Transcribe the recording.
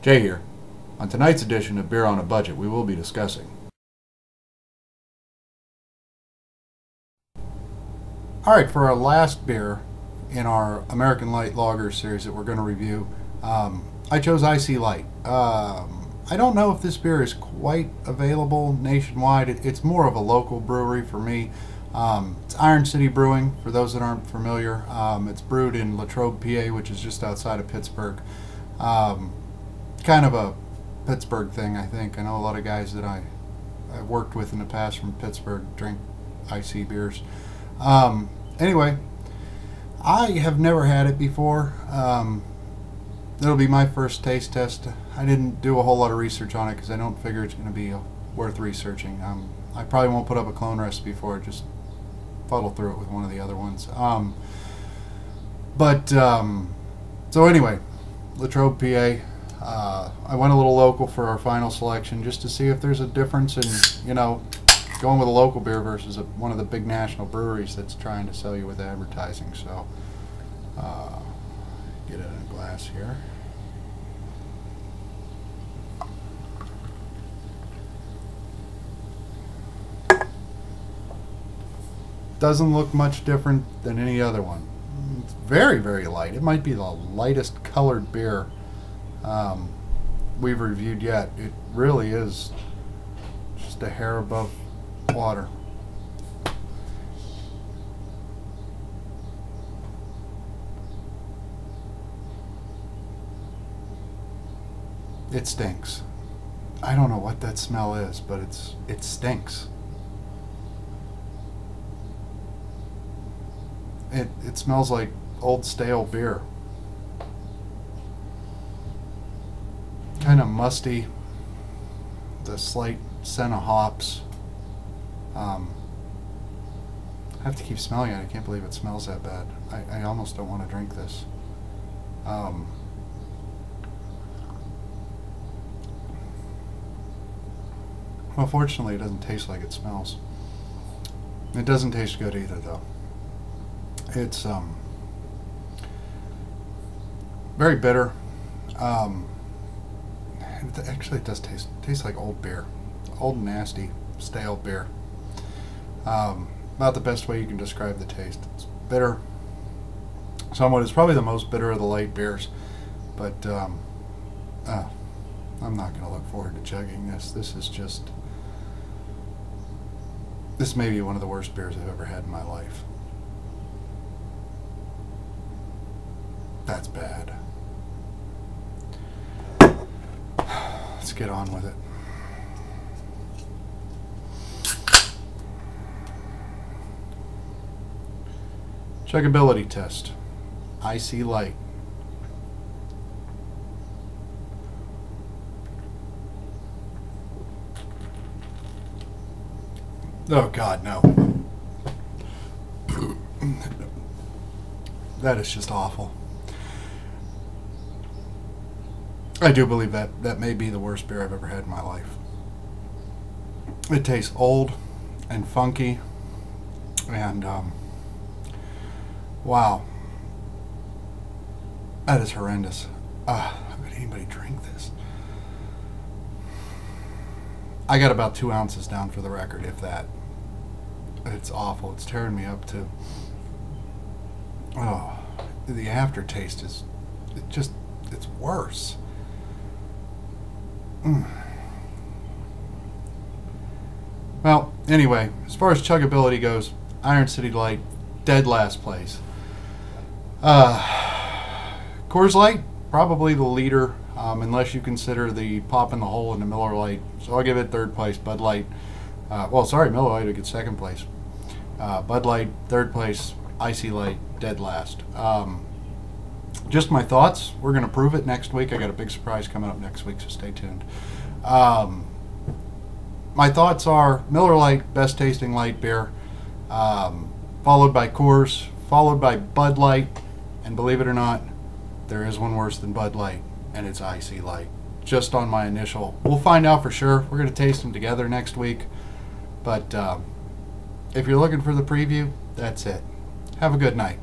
Jay here. On tonight's edition of Beer on a Budget, we will be discussing. Alright, for our last beer in our American Light Lager series that we're going to review, I chose IC Light. I don't know if this beer is quite available nationwide. It's more of a local brewery for me. It's Iron City Brewing, for those that aren't familiar. It's brewed in Latrobe, PA, which is just outside of Pittsburgh. Kind of a Pittsburgh thing, I think. I know a lot of guys that I've worked with in the past from Pittsburgh drink IC beers. Anyway, I have never had it before. It'll be my first taste test. I didn't do a whole lot of research on it because I don't figure it's going to be worth researching. I probably won't put up a clone recipe for it, just fuddle through it with one of the other ones. So anyway, Latrobe, PA. I went a little local for our final selection just to see if there's a difference in, going with a local beer versus one of the big national breweries that's trying to sell you with advertising. So, get it in a glass here. Doesn't look much different than any other one. It's very, very light. It might be the lightest colored beer we've reviewed yet. It really is just a hair above water. It stinks. I don't know what that smell is, but it stinks. It smells like old stale beer. Kind of musty. The slight scent of hops. I have to keep smelling it. I can't believe it smells that bad. I almost don't want to drink this. Well, fortunately, it doesn't taste like it smells. It doesn't taste good either, though. It's very bitter. Actually, it does taste like old beer, old nasty stale beer. Not the best way you can describe the taste. It's bitter. Somewhat. It's probably the most bitter of the light beers, but I'm not going to look forward to chugging this. This may be one of the worst beers I've ever had in my life. That's bad. Let's get on with it. Chuggability test. IC Light. Oh God, no. That is just awful. I do believe that may be the worst beer I've ever had in my life. It tastes old and funky, and wow, that is horrendous. How could anybody drink this? I got about 2 ounces down for the record, if that. It's awful. It's tearing me up too. Oh, the aftertaste is it's worse. Well, anyway, as far as chuggability goes, Iron City Light, dead last place. Coors Light, probably the leader, unless you consider the pop in the hole in the Miller Lite. So I'll give it third place. Bud Light, Miller Lite will get second place. Bud Light, third place. IC Light, dead last. Just my thoughts. We're going to prove it next week. I got a big surprise coming up next week, so stay tuned. My thoughts are Miller Lite, best tasting light beer, followed by Coors, followed by Bud Light, and believe it or not, there is one worse than Bud Light, and it's IC Light. Just on my initial. We'll find out for sure. We're going to taste them together next week. But if you're looking for the preview, that's it. Have a good night.